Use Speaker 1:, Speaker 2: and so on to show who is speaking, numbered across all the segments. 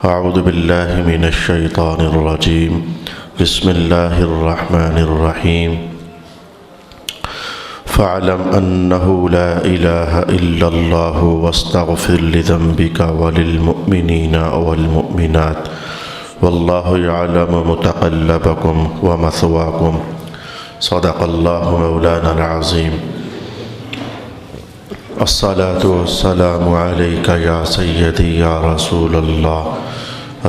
Speaker 1: أعوذ بالله من الشيطان الرجيم بسم الله الرحمن الرحيم فاعلم أنه لا إله إلا الله واستغفر لذنبك وللمؤمنين والمؤمنات والله يعلم متقلبكم ومثواكم صدق الله مولانا العظيم الصلاة والسلام عليك يا سيدي يا رسول الله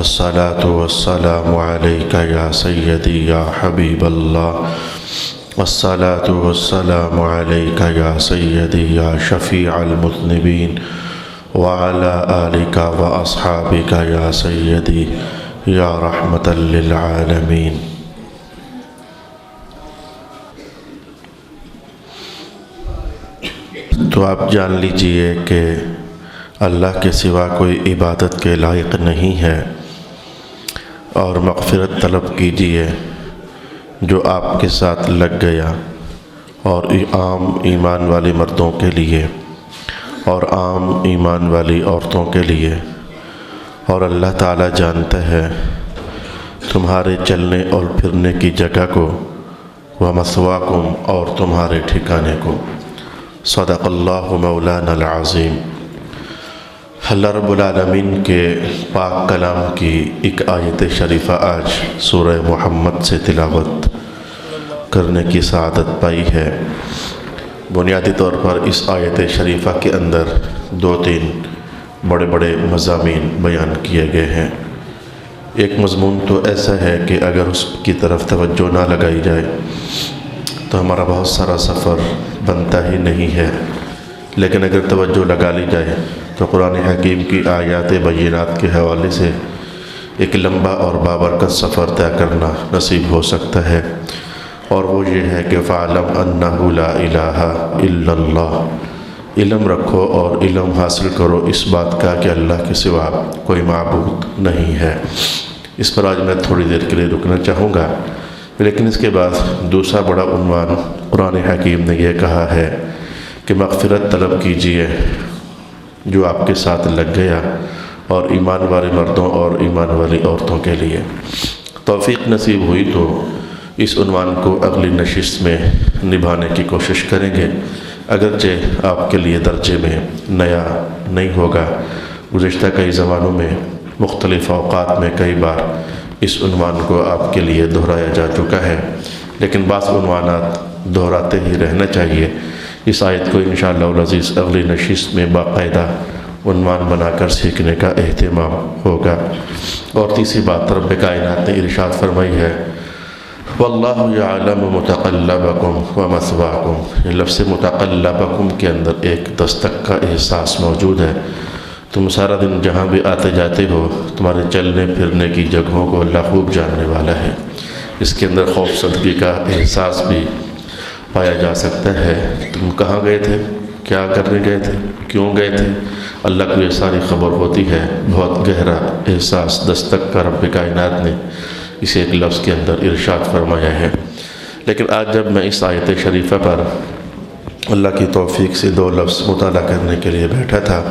Speaker 1: الصلاة والسلام عليك يا سيدي يا حبيب الله الصلاة والسلام عليك يا سيدي يا شفيع المذنبين وعلى آلك وأصحابك يا سيدي يا رحمة للعالمين۔ تو آپ جان لیجئے کہ اللہ کے سوا کوئی عبادت کے لائق نہیں ہے، اور مغفرت طلب کیجئے جو آپ کے ساتھ لگ گیا، اور عام ایمان والے مردوں کے لیے اور عام ایمان والی عورتوں کے لیے۔ اور اللہ تعالیٰ جانتا ہے تمہارے چلنے اور پھرنے کی جگہ کو، ومثواکم، اور تمہارے ٹھکانے کو۔ صدق اللہ مولانا العظیم۔ اللہ رب العالمین کے پاک کلام کی ایک آیت شریفہ آج سورہ محمد سے تلاوت کرنے کی سعادت پائی ہے۔ بنیادی طور پر اس آیت شریفہ کے اندر دو تین بڑے بڑے مضامین بیان کیے گئے ہیں۔ ایک مضمون تو ایسا ہے کہ اگر اس کی طرف توجہ نہ لگائی جائے تو ہمارا بہت سارا سفر بنتا ہی نہیں ہے، لیکن اگر توجہ لگا لی جائے تو قرآن حکیم کی آیات بینات کے حوالے سے ایک لمبا اور بابرکت سفر طے کرنا نصیب ہو سکتا ہے، اور وہ یہ ہے کہ فَاعْلَمْ أَنَّهُ لَا إِلَٰهَ إِلَّا اللَّهُ۔ علم رکھو اور علم حاصل کرو اس بات کا کہ اللہ کے سوا کوئی معبود نہیں ہے۔ اس پر آج میں تھوڑی دیر کے لیے رکنا چاہوں گا، لیکن اس کے بعد دوسرا بڑا عنوان قرآن حکیم نے یہ کہا ہے کہ مغفرت طلب کیجئے جو آپ کے ساتھ لگ گیا، اور ایمان والے مردوں اور ایمان والی عورتوں کے لیے۔ توفیق نصیب ہوئی تو اس عنوان کو اگلی نشست میں نبھانے کی کوشش کریں گے، اگرچہ آپ کے لیے درجے میں نیا نہیں ہوگا۔ گزشتہ کئی زمانوں میں مختلف اوقات میں کئی بار اس عنوان کو آپ کے لیے دہرایا جا چکا ہے، لیکن بعض عنوانات دہراتے ہی رہنا چاہیے۔ اس آیت کو انشاءاللہ العزیز اگلی نشست میں باقاعدہ عنوان بنا کر سیکھنے کا اہتمام ہوگا۔ اور تیسری بات رب کائنات نے ارشاد فرمائی ہے واللہ یعلم متقلبکم ومثواکم۔ یہ لفظ متقلبکم کے اندر ایک دستک کا احساس موجود ہے۔ تم سارا دن جہاں بھی آتے جاتے ہو، تمہارے چلنے پھرنے کی جگہوں کو اللہ خوب جاننے والا ہے۔ اس کے اندر خوف زدگی کا احساس بھی پایا جا سکتا ہے۔ تم کہاں گئے تھے، کیا کرنے گئے تھے، کیوں گئے تھے، اللہ کو یہ ساری خبر ہوتی ہے۔ بہت گہرا احساس دستک کا رب کائنات نے اس ایک لفظ کے اندر ارشاد فرمایا ہے۔ لیکن آج جب میں اس آیت شریفہ پر اللہ کی توفیق سے دو لفظ مطالعہ کرنے کے لیے بیٹھا تھا،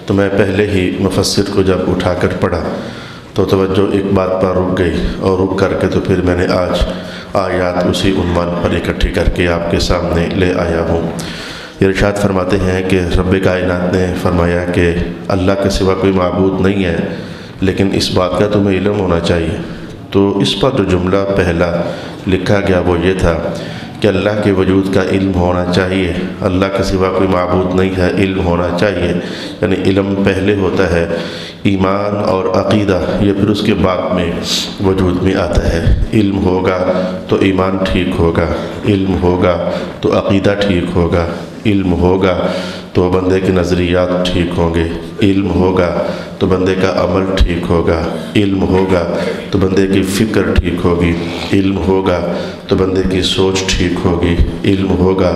Speaker 1: تو میں پہلے ہی مفسر کو جب اٹھا کر پڑھا تو توجہ ایک بات پر رک گئی، اور رک کر کے تو پھر میں نے آج آیات اسی عنوان پر اکٹھی کر کے آپ کے سامنے لے آیا ہوں۔ ارشاد فرماتے ہیں کہ رب کائنات نے فرمایا کہ اللہ کے سوا کوئی معبود نہیں ہے، لیکن اس بات کا تمہیں علم ہونا چاہیے۔ تو اس پر جو جملہ پہلا لکھا گیا وہ یہ تھا کہ اللہ کے وجود کا علم ہونا چاہیے، اللہ کے سوا کوئی معبود نہیں ہے، علم ہونا چاہیے۔ یعنی علم پہلے ہوتا ہے، ایمان اور عقیدہ یہ پھر اس کے بعد میں وجود میں آتا ہے۔ علم ہوگا تو ایمان ٹھیک ہوگا، علم ہوگا تو عقیدہ ٹھیک ہوگا، علم ہوگا تو بندے کے نظریات ٹھیک ہوں گے، علم ہوگا تو بندے کا عمل ٹھیک ہوگا، علم ہوگا تو بندے کی فکر ٹھیک ہوگی، علم ہوگا تو بندے کی سوچ ٹھیک ہوگی، علم ہوگا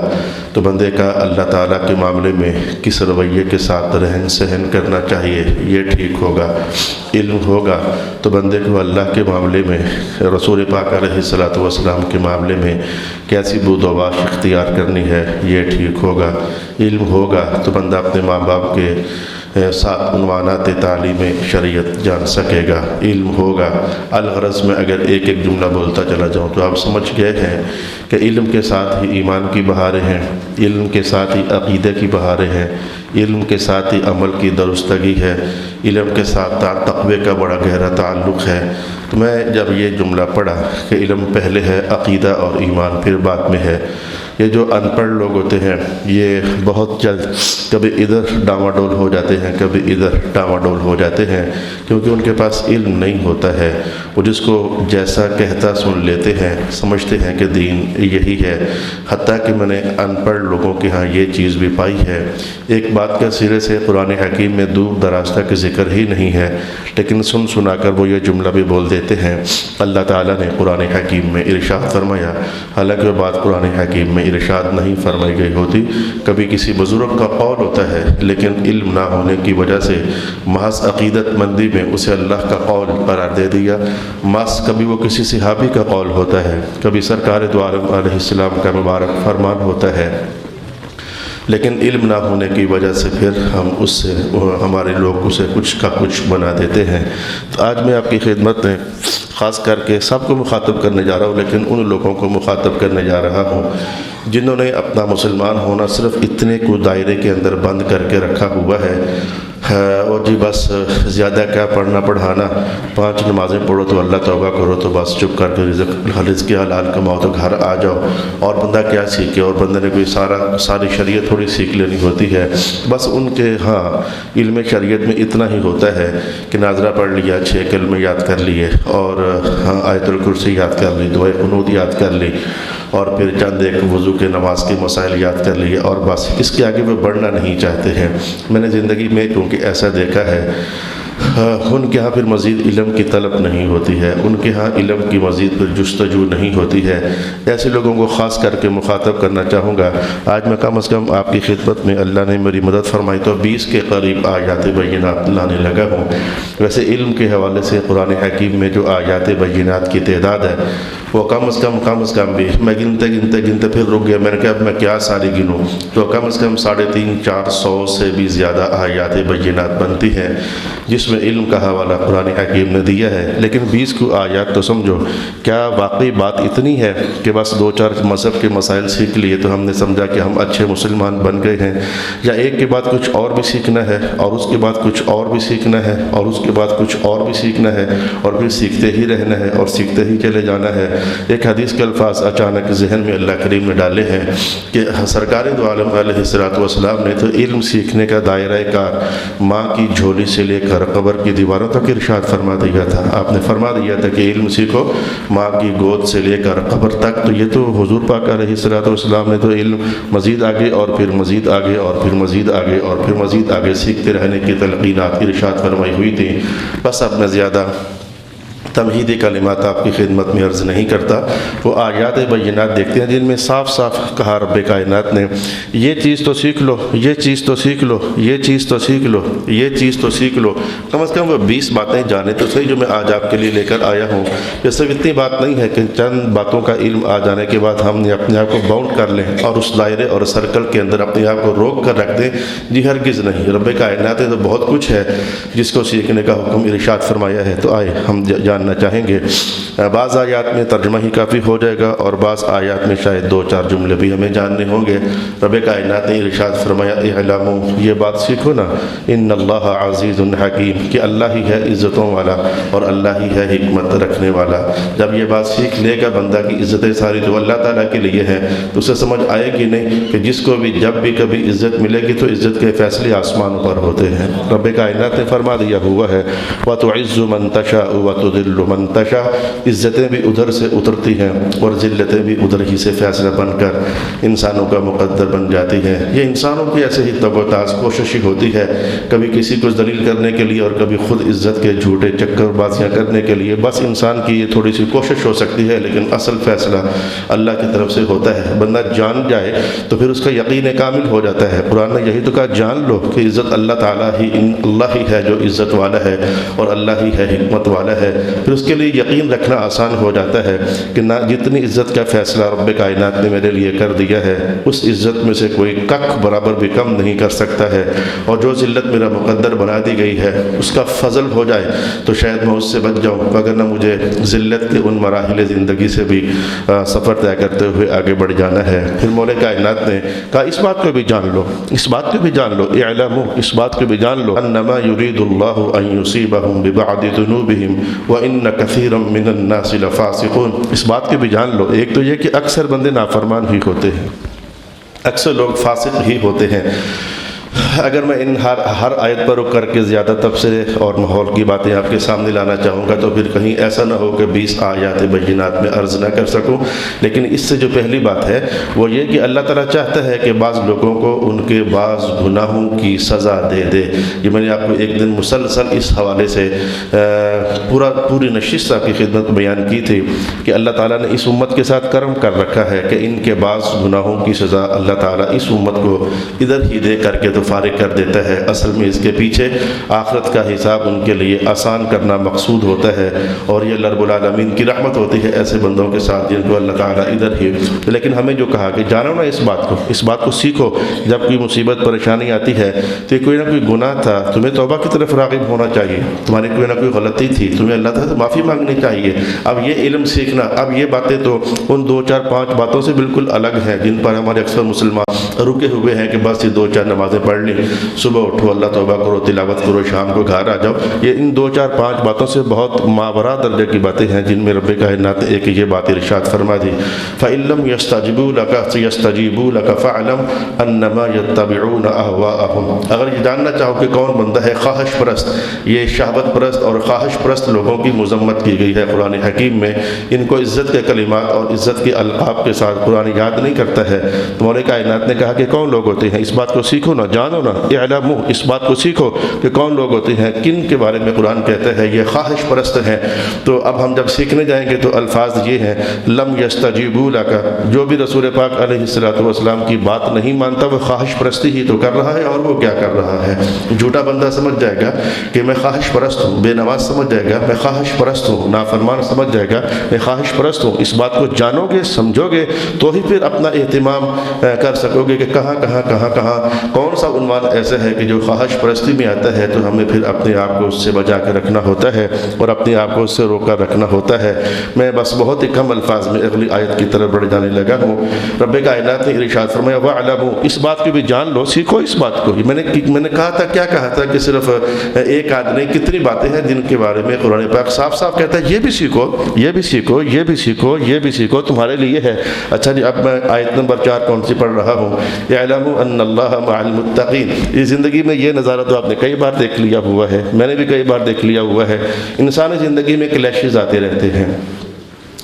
Speaker 1: تو بندے کا اللہ تعالیٰ کے معاملے میں کس رویے کے ساتھ رہن سہن کرنا چاہیے یہ ٹھیک ہوگا، علم ہوگا تو بندے کو اللہ کے معاملے میں، رسول پاک علیہ الصلوۃ والسلام کے معاملے میں کیسی بود و باش اختیار کرنی ہے یہ ٹھیک ہوگا، علم ہوگا تو بندہ اپنے ماں باپ کے 7 عنوانات تعلیم شریعت جان سکے گا، علم ہوگا۔ الغرض میں اگر ایک ایک جملہ بولتا چلا جاؤں تو آپ سمجھ گئے ہیں کہ علم کے ساتھ ہی ایمان کی بہاریں ہیں، علم کے ساتھ ہی عقیدے کی بہاریں ہیں، علم کے ساتھ ہی عمل کی درستگی ہے، علم کے ساتھ تقوی کا بڑا گہرا تعلق ہے۔ تو میں جب یہ جملہ پڑھا کہ علم پہلے ہے، عقیدہ اور ایمان پھر بعد میں ہے، یہ جو ان پڑھ لوگ ہوتے ہیں یہ بہت جلد کبھی ادھر ڈاواڈول ہو جاتے ہیں، کبھی ادھر ڈاواڈول ہو جاتے ہیں، کیونکہ ان کے پاس علم نہیں ہوتا ہے۔ وہ جس کو جیسا کہتا سن لیتے ہیں، سمجھتے ہیں کہ دین یہی ہے، حتیٰ کہ میں نے ان پڑھ لوگوں کے ہاں یہ چیز بھی پائی ہے۔ ایک بات کا سرے سے قرآن حکیم میں دور دراز تک ذکر ہی نہیں ہے، لیکن سن سنا کر وہ یہ جملہ بھی بول دیتے ہیں۔ اللہ تعالیٰ نے قرآن حکیم میں ارشاد فرمایا، حالانکہ وہ بات قرآن حکیم میں ارشاد نہیں فرمائی گئی ہوتی، کبھی کسی بزرگ کا قول ہوتا ہے، لیکن علم نہ ہونے کی وجہ سے محض عقیدت مندی میں اسے اللہ کا قول قرار دے دیا۔ محض کبھی وہ کسی صحابی کا قول ہوتا ہے، کبھی سرکار دو عالم علیہ السلام کا مبارک فرمان ہوتا ہے، لیکن علم نہ ہونے کی وجہ سے پھر ہم اس سے ہمارے لوگ اسے کچھ کا کچھ بنا دیتے ہیں۔ تو آج میں آپ کی خدمت میں خاص کر کے سب کو مخاطب کرنے جا رہا ہوں، لیکن ان لوگوں کو مخاطب کرنے جا رہا ہوں جنہوں نے اپنا مسلمان ہونا صرف اتنے کو دائرے کے اندر بند کر کے رکھا ہوا ہے، اور جی بس زیادہ کیا پڑھنا پڑھانا، 5 نمازیں پڑھو تو اللہ توبہ کرو تو بس چپ کر کے رزق حلال کماؤ تو گھر آ جاؤ، اور بندہ کیا سیکھے، اور بندے نے کوئی ساری شریعت تھوڑی سیکھ لینی ہوتی ہے۔ بس ان کے ہاں علم شریعت میں اتنا ہی ہوتا ہے کہ ناظرہ پڑھ لیا، 6 کلمے یاد کر لیے، اور ہاں آیت الکرسی یاد کر لی، دعائے قنوت یاد کر لی، اور پھر چند ایک وضو کے نماز کے مسائل یاد کر لیے، اور بس اس کے آگے وہ بڑھنا نہیں چاہتے ہیں۔ میں نے زندگی میں کیونکہ ایسا دیکھا ہے، ان کے ہاں پھر مزید علم کی طلب نہیں ہوتی ہے، ان کے ہاں علم کی مزید پھر جستجو نہیں ہوتی ہے۔ ایسے لوگوں کو خاص کر کے مخاطب کرنا چاہوں گا۔ آج میں کم از کم آپ کی خدمت میں اللہ نے میری مدد فرمائی تو 20 کے قریب آیات بینات لانے لگا ہوں۔ ویسے علم کے حوالے سے قرآن حکیم میں جو آیات بینات کی تعداد ہے وہ کم از کم بھی میں گنتے پھر رک گیا، میں نے کہا اب میں کیا ساری گنوں، تو کم از کم 350-400 سے بھی زیادہ آیات بینات بنتی ہیں جس میں علم کا حوالہ قرآن حکیم نے دیا ہے۔ لیکن 20 کو آیات تو سمجھو، کیا واقعی بات اتنی ہے کہ بس 2-4 مذہب کے مسائل سیکھ لیے تو ہم نے سمجھا کہ ہم اچھے مسلمان بن گئے ہیں، یا ایک کے بعد کچھ اور بھی سیکھنا ہے، اور اس کے بعد کچھ اور بھی سیکھنا ہے، اور اس کے بعد کچھ اور بھی سیکھنا ہے، اور پھر سیکھتے ہی رہنا ہے اور سیکھتے ہی چلے جانا ہے۔ ایک حدیث کے الفاظ اچانک ذہن میں اللہ کریم نے ڈالے ہیں کہ سرکار دو عالم علیہ السلام نے تو علم سیکھنے کا دائرہ کار ماں کی جھولی سے لے کر قبر کی دیواروں تک ارشاد فرما دیا تھا۔ آپ نے فرما دیا تھا کہ علم سیکھو ماں کی گود سے لے کر قبر تک۔ تو یہ تو حضور پاک علیہ السلام نے تو علم مزید آگے اور پھر مزید آگے اور پھر مزید آگے اور پھر مزید آگے سیکھتے رہنے کی تلقینات ارشاد فرمائی ہوئی تھی۔ بس اب میں زیادہ تمہیدی کلمات آپ کی خدمت میں عرض نہیں کرتا۔ وہ آیات بینات دیکھتے ہیں جن میں صاف صاف کہا رب کائنات نے یہ چیز تو سیکھ لو، یہ چیز تو سیکھ لو، یہ چیز تو سیکھ لو، یہ چیز تو سیکھ لو۔ کم از کم وہ 20 باتیں جانے تو صحیح جو میں آج آپ کے لیے لے کر آیا ہوں۔ یہ صرف اتنی بات نہیں ہے کہ چند باتوں کا علم آ جانے کے بعد ہم نے اپنے آپ کو باؤنڈ کر لیں اور اس دائرے اور سرکل کے اندر اپنے آپ کو روک کر رکھ دیں۔ جی ہرگز نہیں۔ رب کائنات تو بہت کچھ ہے جس کو سیکھنے کا حکم ارشاد فرمایا ہے۔ تو آئے ہم جاننا چاہیں گے۔ بعض آیات میں ترجمہ ہی کافی ہو جائے گا اور بعض آیات میں شاید 2-4 جملے بھی ہمیں جاننے ہوں گے۔ رب کائنات نے ارشاد فرمایا اعلموا، یہ بات سیکھو نا، ان اللہ عزیز حکیم، کہ اللہ ہی ہے عزتوں والا اور اللہ ہی ہے حکمت رکھنے والا۔ جب یہ بات سیکھ لے گا بندہ کی عزتیں ساری تو اللہ تعالیٰ کے لیے ہیں، تو اسے سمجھ آئے گی نہیں کہ جس کو بھی جب بھی کبھی عزت ملے گی تو عزت کے فیصلے آسمانوں پر ہوتے ہیں۔ رب کائنات نے فرما دیا ہوا ہے وَتُعِزُّ مَن تَشَاءُ وَتُذِلُّ مَن تَشَاءُ، عزتیں بھی ادھر سے اترتی ہیں اور ذلتیں بھی ادھر ہی سے فیصلہ بن کر انسانوں کا مقدر بن جاتی ہیں۔ یہ انسانوں کی ایسے ہی تب و تاز کوشش ہی ہوتی ہے، کبھی کسی کو ذلیل کرنے کے لیے اور کبھی خود عزت کے جھوٹے چکر بازیاں کرنے کے لیے۔ بس انسان کی یہ تھوڑی سی کوشش ہو سکتی ہے، لیکن اصل فیصلہ اللہ کی طرف سے ہوتا ہے۔ بندہ جان جائے تو پھر اس کا یقین کامل ہو جاتا ہے۔ قرآن نے یہی تو کہا جان لو کہ عزت اللہ تعالیٰ ہی اللہ ہی ہے جو عزت والا ہے اور اللہ ہی ہے حکمت والا ہے۔ پھر اس کے لیے یقین رکھنا دیکھنا آسان ہو جاتا ہے کہ نہ جتنی عزت کا فیصلہ رب کائنات نے میرے لیے کر دیا ہے اس عزت میں سے کوئی کک برابر بھی کم نہیں کر سکتا ہے، اور جو ذلت میرا مقدر بنا دی گئی ہے اس کا فضل ہو جائے تو شاید میں اس سے بچ جاؤں، وگرنہ مجھے ذلت کے ان مراحل زندگی سے بھی سفر طے کرتے ہوئے آگے بڑھ جانا ہے۔ پھر مولا کائنات نے کہا اس بات کو بھی جان لو، اس بات کو بھی جان لو، اعلموا، اس بات کو بھی جان لو، انما یرید اللہ ان یصیبہم ببعض ذنوبہم وان کثیرا من الناس لفاسقون۔ اس بات کو بھی جان لو، ایک تو یہ کہ اکثر بندے نافرمان ہی ہوتے ہیں، اکثر لوگ فاسق ہی ہوتے ہیں۔ اگر میں ان ہر آیت پر رک کر کے زیادہ تبصرے اور ماحول کی باتیں آپ کے سامنے لانا چاہوں گا تو پھر کہیں ایسا نہ ہو کہ 20 آیات بینات میں عرض نہ کر سکوں، لیکن اس سے جو پہلی بات ہے وہ یہ کہ اللہ تعالیٰ چاہتا ہے کہ بعض لوگوں کو ان کے بعض گناہوں کی سزا دے دے۔ یہ میں نے آپ کو ایک دن مسلسل اس حوالے سے پوری نشست آپ کی خدمت بیان کی تھی کہ اللہ تعالیٰ نے اس امت کے ساتھ کرم کر رکھا ہے کہ ان کے بعض گناہوں کی سزا اللہ تعالیٰ اس امت کو ادھر ہی دے کر کے تو فارغ کر دیتا ہے۔ اصل میں اس کے پیچھے آخرت کا حساب ان کے لیے آسان کرنا مقصود ہوتا ہے، اور یہ اللہ رب العالمین کی رحمت ہوتی ہے ایسے بندوں کے ساتھ جن کو اللہ تعالیٰ ادھر ہی۔ لیکن ہمیں جو کہا کہ جانو نا اس بات کو سیکھو، جب کوئی مصیبت پریشانی آتی ہے تو کوئی نہ کوئی گناہ تھا، تمہیں توبہ کی طرف راغب ہونا چاہیے، تمہاری کوئی نہ کوئی غلطی تھی، تمہیں اللہ تعالیٰ سے معافی مانگنی چاہیے۔ اب یہ علم سیکھنا، اب یہ باتیں تو ان 2 4 5 باتوں سے بالکل الگ ہیں جن پر ہمارے اکثر مسلمان رکے ہوئے ہیں کہ بس یہ 2 4 نمازیں پڑھ لی، صبح اٹھو اللہ توبہ کرو، تلاوت کرو، شام کو گھر آ جاؤ۔ یہ ان 2 4 5 باتوں سے بہت ماورا درجے کی باتیں ہیں جن میں رب کائنات نے ایک یہ بات ارشاد فرما دی، فَإِن لَّمْ يَسْتَجِيبُوا لَكَ يَسْتَجِيبُوا لَكَ فَاعْلَمْ أَنَّمَا يَتَّبِعُونَ أَهْوَاءَهُمْ۔ اگر یہ جاننا چاہو کہ کون بندہ ہے خواہش پرست، یہ شہوت پرست اور خواہش پرست لوگوں کی مذمت کی گئی ہے قرآن حکیم میں، ان کو عزت کے کلمات اور عزت کے القاب کے ساتھ قرآن یاد نہیں کرتا ہے۔ تو مولا کائنات نے کہا کہ کون لوگ ہوتے ہیں، اس بات کو سیکھو نا، جانو نا، اعلموا، اس بات کو سیکھو کہ کون لوگ ہوتے ہیں، کن کے بارے میں قرآن کہتا ہے یہ خواہش پرست ہیں۔ تو اب ہم جب سیکھنے جائیں گے تو الفاظ یہ ہیں، لم یستجیبوا لک، جو بھی رسول پاک علیہ السلام کی بات نہیں مانتا وہ خواہش پرستی ہی تو کر رہا ہے، اور وہ کیا کر رہا ہے؟ جھوٹا بندہ سمجھ جائے گا کہ میں خواہش پرست ہوں، بے نماز سمجھ جائے گا میں خواہش پرست ہوں، نافرمان سمجھ جائے گا میں خواہش پرست ہوں۔ اس بات کو جانو گے، سمجھو گے تو ہی پھر اپنا اہتمام کر سکو گے کہ کہاں کون سا عنوان ایسا ہے کہ جو خواہش پرستی میں آتا ہے، تو ہمیں پھر اپنے آپ کو اس سے بچا کے رکھنا ہوتا ہے اور اپنے آپ کو اس سے روک کر رکھنا ہوتا ہے۔ میں بس بہت ہی کم الفاظ میں اگلی آیت کی طرف بڑھ جانے لگا ہوں۔ رب کائنات نے ارشاد فرمایا وَاعْلَمُوا، اس بات کو بھی جان لو، سیکھو اس بات کو۔ میں نے کہا تھا کیا کہا تھا کہ صرف ایک آدمی، کتنی باتیں ہیں جن کے بارے میں قرآن پاک صاف صاف کہتا ہے یہ بھی سیکھو، یہ بھی سیکھو، یہ بھی سیکھو، یہ بھی سیکھو، تمہارے لیے ہے۔ اچھا جی، اب میں آیت نمبر 4 کون سی پڑھ رہا ہوں؟ اعلموا ان اللہ مع المتقین۔ اس زندگی میں یہ نظارہ تو آپ نے کئی بار دیکھ لیا ہوا ہے، میں نے بھی کئی بار دیکھ لیا ہوا ہے، انسانی زندگی میں کلیشز آتے رہتے ہیں،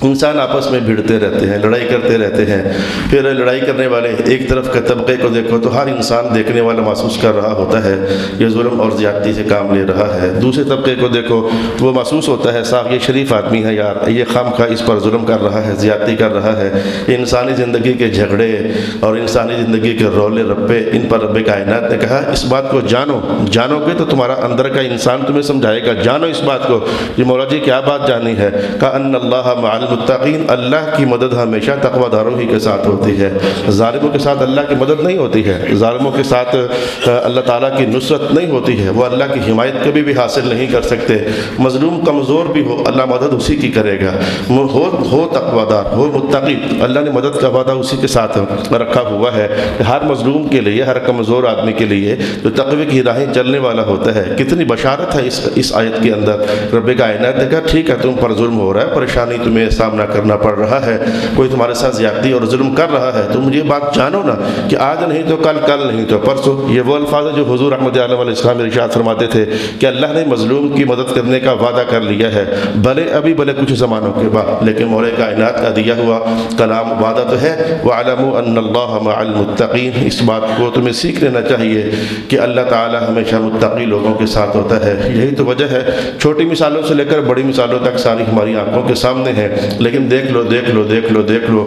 Speaker 1: انسان آپس میں بھیڑتے رہتے ہیں، لڑائی کرتے رہتے ہیں۔ پھر لڑائی کرنے والے ایک طرف کے طبقے کو دیکھو تو ہر انسان دیکھنے والا محسوس کر رہا ہوتا ہے یہ ظلم اور زیادتی سے کام لے رہا ہے، دوسرے طبقے کو دیکھو وہ محسوس ہوتا ہے صاحب یہ شریف آدمی ہے یار، یہ خواہ اس پر ظلم کر رہا ہے، زیادتی کر رہا ہے۔ یہ انسانی زندگی کے جھگڑے اور انسانی زندگی کے رولے رپے، ان پر رب کائنات نے کہا اس بات کو جانو گے تو تمہارا اندر کا انسان تمہیں سمجھائے گا، جانو اس بات کو۔ یہ مولا جی کیا بات جانی ہے؟ کہ ان اللہ مع المتقین، اللہ کی مدد ہمیشہ تقوی داروں ہی کے ساتھ ہوتی ہے، ظالموں کے ساتھ اللہ کی مدد نہیں ہوتی ہے، ظالموں کے ساتھ اللہ تعالیٰ کی نصرت نہیں ہوتی ہے، وہ اللہ کی حمایت کبھی بھی حاصل نہیں کر سکتے۔ مظلوم کمزور بھی ہو اللہ مدد اسی کی کرے گا، ہو تقوی دار، ہو متقی، اللہ نے مدد کا وعدہ اسی کے ساتھ رکھا ہوا ہے۔ ہر مظلوم کے لیے، ہر کمزور آدمی کے لیے جو تقوی کی راہیں چلنے والا ہوتا ہے، کتنی بشارت ہے اس آیت کے اندر۔ رب کائنات نے کہا ٹھیک ہے تم پر ظلم ہو رہا ہے، پریشانی تمہیں سامنا کرنا پڑ رہا ہے، کوئی تمہارے ساتھ زیادتی اور ظلم کر رہا ہے، تم یہ بات جانو نا کہ آج نہیں تو کل نہیں تو پرسوں۔ یہ وہ الفاظ ہیں جو حضور احمد علیہ السلام ارشاد فرماتے تھے کہ اللہ نے مظلوم کی مدد کرنے کا وعدہ کر لیا ہے، بھلے کچھ زمانوں کے بعد، لیکن مولا کائنات کا دیا ہوا کلام وعدہ تو ہے وَاعْلَمُوا أَنَّ اللَّهَ مَعَ الْمُتَّقِينَ۔ اس بات کو تمہیں سیکھ لینا چاہیے کہ اللہ تعالی ہمیشہ متقی لوگوں کے ساتھ ہوتا ہے۔ یہی تو وجہ ہے، چھوٹی مثالوں سے لے کر بڑی مثالوں تک ساری ہماری آنکھوں کے سامنے ہے لیکن دیکھ لو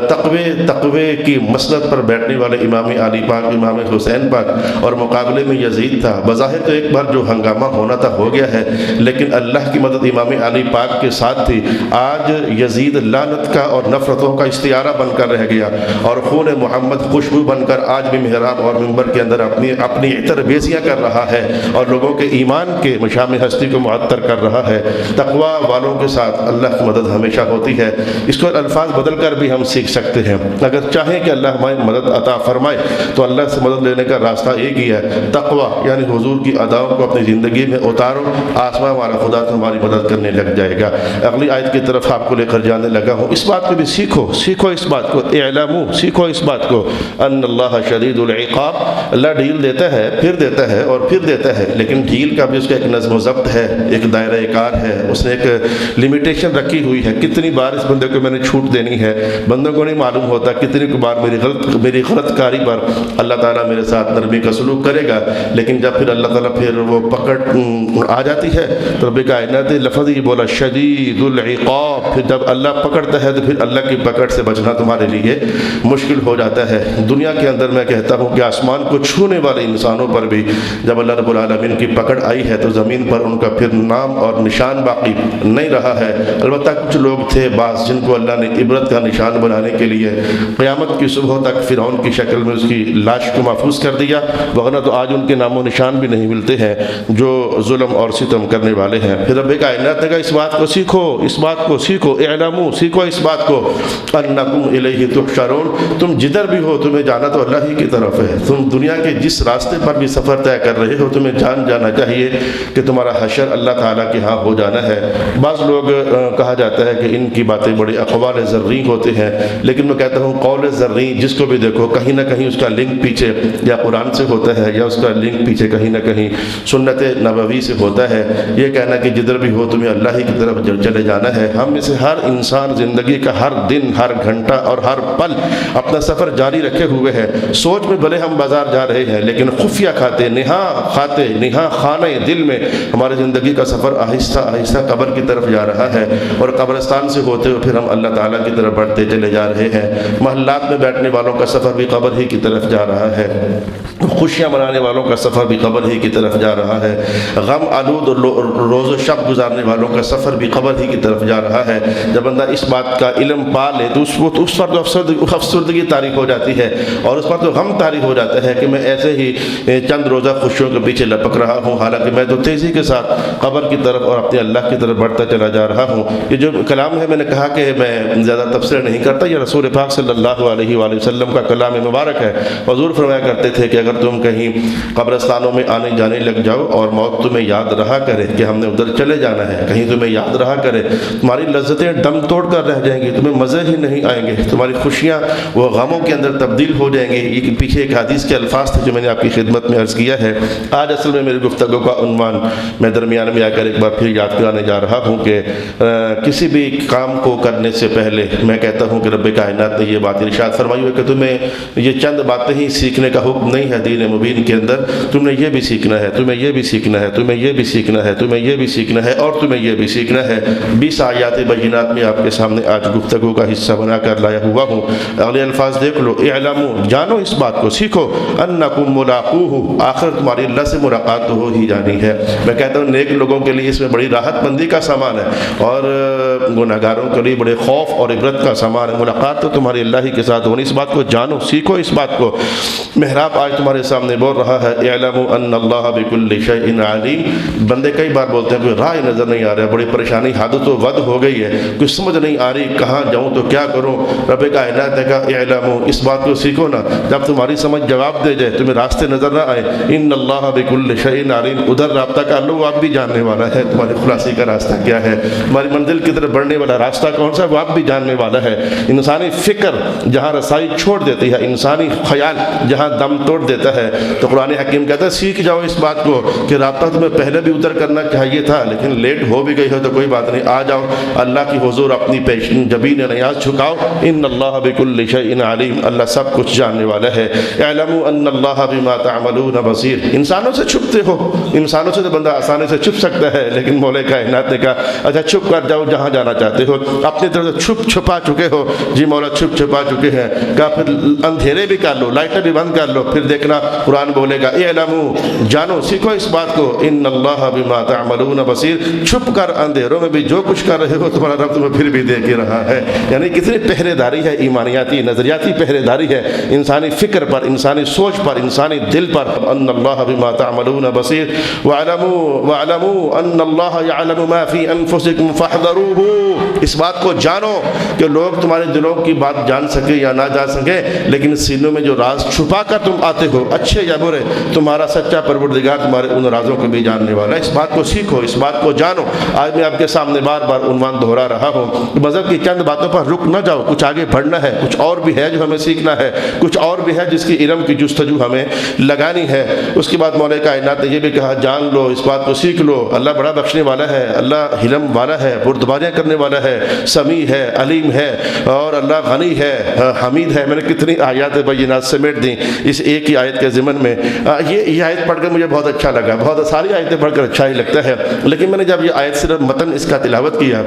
Speaker 1: تقوی کی مسند پر بیٹھنے والے امام علی پاک، امام حسین پاک، اور مقابلے میں یزید تھا۔ بظاہر تو ایک بار جو ہنگامہ ہونا تھا ہو گیا ہے، لیکن اللہ کی مدد امام علی پاک کے ساتھ تھی۔ آج یزید لعنت کا اور نفرتوں کا استعارہ بن کر رہ گیا، اور خون محمد خوشبو بن کر آج بھی محراب اور منبر کے اندر اپنی عطر بیزیاں کر رہا ہے، اور لوگوں کے ایمان کے مشام ہستی کو معطر کر رہا ہے۔ تقوی والوں کے ساتھ اللہ کی مدد ہمیشہ ہوتی ہے۔ اس کو الفاظ بدل کر بھی ہم سیکھ سکتے ہیں۔ اگر چاہیں کہ اللہ ہماری مدد عطا فرمائے تو اللہ سے مدد لینے کا راستہ ایک ہی ہے، تقوی، یعنی حضور کی اداؤں کو اپنی زندگی میں اتارو، آسمان والا خدا تمہاری مدد کرنے لگ جائے گا۔ اگلی آیت کی طرف آپ کو لے کر جانے لگا ہوں۔ اس بات کو بھی سیکھو اس بات کو، اعلموا، سیکھو اس بات کو، ان اللہ شدید العقاب، اللہ ڈھیل دیتا ہے، پھر دیتا ہے اور پھر دیتا ہے، لیکن ڈھیل کا بھی اس کا ایک نظم و ضبط ہے، ایک دائرہ کار ہے، اس نے ایک لمیٹیشن رکھی ہوئی ہے، کتنی بار اس بندے کو میں نے چھوٹ دینی ہے۔ بندوں کو نہیں معلوم ہوتا کتنی بار میری غلط کاری پر اللہ تعالیٰ میرے ساتھ نرمی کا سلوک کرے گا، لیکن جب پھر اللہ تعالیٰ پھر وہ پکڑ آ جاتی ہے تو رب کائنات لفظ یہ بولا شدید العقاب، پھر جب اللہ پکڑتا ہے تو پھر اللہ کی پکڑ سے بچنا تمہارے لیے مشکل ہو جاتا ہے۔ دنیا کے اندر میں کہتا ہوں کہ آسمان کو چھونے والے انسانوں پر بھی جب اللہ رب العالمین کی پکڑ آئی ہے تو زمین پر ان کا پھر نام اور نشان باقی نہیں رہا ہے۔ البتہ کچھ لوگ تھے بعض جن کو اللہ نے عبرت کا نشان بنانے کے لیے قیامت کی صبح تک فرعون کی شکل میں اس کی لاش کو محفوظ کر دیا، ورنہ تو آج ان کے نام و نشان بھی نہیں ملتے ہیں جو ظلم اور ستم کرنے والے ہیں۔ پھر رب کائنات نے کہا اس بات کو سیکھو، اس بات کو سیکھو، اعلموا، سیکھو اس بات کو، انکم الیہ تحشرون، تم جدھر بھی ہو تمہیں جانا تو اللہ ہی کی طرف ہے۔ تم دنیا کے جس راستے پر بھی سفر طے کر رہے ہو تمہیں جانا چاہیے کہ تمہارا حشر اللہ تعالیٰ کے ہاں ہو جانا ہے۔ بعض لوگ کہا جاتا ہے کہ ان کی باتیں بڑے اقوال زرعی ہوتے ہیں، لیکن میں کہتا ہوں قول زرعی جس کو بھی دیکھو کہیں نہ کہیں اس کا لنک پیچھے یا قرآن سے ہوتا ہے، یا اس کا لنک پیچھے کہیں نہ کہیں سنت نبوی سے ہوتا ہے۔ یہ کہنا کہ جدھر بھی ہو تمہیں اللہ ہی کی طرف چلے جانا ہے، ہم میں سے ہر انسان زندگی کا ہر دن، ہر گھنٹہ اور ہر پل اپنا سفر جاری رکھے ہوئے ہے۔ سوچ میں بھلے ہم بازار جا رہے ہیں، لیکن خفیہ نہاں خانہ دل میں ہماری زندگی کا سفر آہستہ آہستہ قبر کی طرف جا رہا ہے، اور قبرستان سے ہوتے ہوئے پھر ہم اللہ تعالیٰ کی طرف بڑھتے چلے جا رہے ہیں۔ محلات میں بیٹھنے والوں کا سفر بھی قبر ہی کی طرف جا رہا ہے، خوشیاں منانے والوں کا سفر بھی قبر ہی کی طرف جا رہا ہے، غم آلود روز و شب گزارنے والوں کا سفر بھی قبر ہی کی طرف جا رہا ہے۔ جب بندہ اس بات کا علم پا لے تو اس پر تو افسردگی طاری ہو جاتی ہے، اور اس پر تو غم طاری ہو جاتا ہے کہ میں ایسے ہی چند روزہ خوشیوں کے پیچھے لپک رہا ہوں، حالانکہ میں تو تیزی کے ساتھ قبر کی طرف اور اپنے اللہ کی طرف بڑھتا چلا جا رہا ہوں۔ یہ جو کلام ہے میں نے کہا کہ میں زیادہ تفسیر نہیں کرتا، یہ رسول پاک صلی اللہ علیہ وآلہ وسلم کا کلام مبارک ہے۔ حضور فرمایا کرتے تھے کہ اگر تم کہیں قبرستانوں میں آنے جانے لگ جاؤ اور موت تمہیں یاد رہا کرے کہ ہم نے ادھر چلے جانا ہے، کہیں تمہیں یاد رہا کرے، تمہاری لذتیں دم توڑ کر رہ جائیں گی، تمہیں مزے ہی نہیں آئیں گے، تمہاری خوشیاں وہ غموں کے اندر تبدیل ہو جائیں گی۔ یہ پیچھے ایک حدیث کے الفاظ تھے جو میں نے آپ کی خدمت میں عرض کیا ہے۔ آج اصل میں میری گفتگو کا عنوان میں درمیان میں آ کر ایک بار پھر یاد کرانے جا رہا ہوں کہ کسی بھی کام کو کرنے سے پہلے میں کہتا ہوں کہ رب کائنات نے یہ بات ارشاد فرمائی ہے کہ تمہیں یہ چند باتیں ہی سیکھنے کا حکم نہیں ہے دین مبین کے اندر، تم نے یہ بھی سیکھنا ہے، تمہیں یہ بھی سیکھنا ہے، تمہیں یہ بھی سیکھنا ہے، تمہیں یہ بھی سیکھنا ہے، اور تمہیں یہ بھی سیکھنا ہے۔ 20 آیات بینات میں آپ کے سامنے آج گفتگو کا حصہ بنا کر لایا ہوا ہوں۔ اگلے الفاظ دیکھ لو، اعلموا، جانو اس بات کو، سیکھو، انکم ملاقوہ، آخر تمہاری اللہ سے ملاقات تو ہو ہی جانی ہے۔ میں کہتا ہوں نیک لوگوں کے لیے اس میں بڑی راحت بندی کا سامان ہے، اور گناہگاروں کے لیے بڑے خوف اور عبرت کا سامان ہے۔ ملاقات تو تمہاری اللہ ہی کے ساتھ ہونی، اس بات کو جانو، سیکھو اس بات کو۔ محراب آج تمہارے سامنے بول رہا ہے اعلموا ان اللہ بکل شیء علیم۔ بندے کئی بار بولتے ہیں کوئی راہ نظر نہیں آ رہا ہے، بڑی پریشانی حادث و ود ہو گئی ہے، کچھ سمجھ نہیں آ رہی کہاں جاؤں تو کیا کروں۔ رب کائنات نے کہا اعلموا، اس بات کو سیکھو نا، جب تمہاری سمجھ جواب دے جائے، تمہیں راستے نظر نہ آئے، ان اللہ بکل شیء علیم، ادھر رابطہ کر لو، وہ آپ بھی جاننے والا ہے تمہاری خلاصی کا راستہ کیا ہے، تمہاری منزل کی طرف بڑھنے والا راستہ کون سا ہے وہ آپ بھی جاننے والا ہے۔ انسانی فکر جہاں رسائی چھوڑ دیتی ہے، انسانی خیال جہاں دم توڑ دیتا ہے، تو قرآن حکیم کہتا ہے سیکھ جاؤ اس بات کو کہ رابطہ تمہیں پہلے بھی اتر کرنا چاہیے تھا، لیکن لیٹ ہو بھی گئی ہو تو کوئی بات نہیں، آ جاؤ اللہ کی حضور اپنی پیشن جبین نیاز جھکاؤ، ان اللہ بکل شیء علیم، اللہ سب کچھ جاننے والا ہے۔ اعلموا ان اللہ بما تعملون بصیر۔ انسانوں سے چھپتے ہو، انسانوں سے تو بندہ آسانی سے چھپ سکتا ہے، لیکن مولا کائنات نے کہا اچھا چھپ کر جاؤ، جہاں جانا چاہتے ہو, اپنی طرف سے چھپ چھپا چکے ہو, جی مولا چھپ چھپا چکے ہیں, کہا پھر اندھیرے بھی کر لو, لائٹیں بھی بند کر لو, پھر دیکھنا قرآن بولے گا اعلموا, جانو سیکھو اس بات کو, ان اللہ بما تعملون بصیر, چھپ کر اندھیروں میں بھی جو کچھ کر رہے ہو تمہارا رب تمہیں پھر بھی دیکھ ہی رہا ہے. یعنی کتنی پہرے داری ہے, ایمانیاتی نظریاتی پہرے داری ہے انسانی فکر پر, انسانی سوچ پر, انسانی دل پر. ان اللہ بما تعملون بصیر واعلموا ان اللہ یعلم ما فی انفسکم فاحذروہ, اس بات کو جانو کہ لوگ تمہارے دلوں کی بات جان سکے یا نہ جان سکے, لیکن سینوں میں جو راز چھپا کر تم آتے ہو اچھے یا برے, تمہارا سچا پروردگار تمہارے ان رازوں کو بھی جاننے والا ہے. اس بات کو سیکھو, اس بات کو جانو. آج میں آپ کے سامنے بار بار عنوان دہرا رہا ہوں, مذہب کی چند باتوں پر رک نہ جاؤ, کچھ آگے بڑھنا ہے, کچھ اور بھی ہے جو ہمیں سیکھنا ہے, کچھ اور بھی ہے جس کی علم کی جستجو ہمیں لگانی ہے. اس کے بعد مولا کائنات نے یہ بھی کہا جان لو, اس بات کو سیکھ لو, اللہ بڑا بخشنے والا ہے, اللہ حلم والا ہے, بردباریاں کرنے والا ہے, سمیع ہے, علیم ہے, اور اللہ غنی ہے, حمید ہے. میں نے کتنی آیات بینات سمیٹ دیں اس ایک ہی آیت کے ضمن میں. یہ آیت پڑھ کر مجھے بہت اچھا لگا, بہت ساری آیتیں پڑھ کر اچھا ہی لگتا ہے, لیکن میں نے جب یہ آیت صرف متن اس کا تلاوت کیا,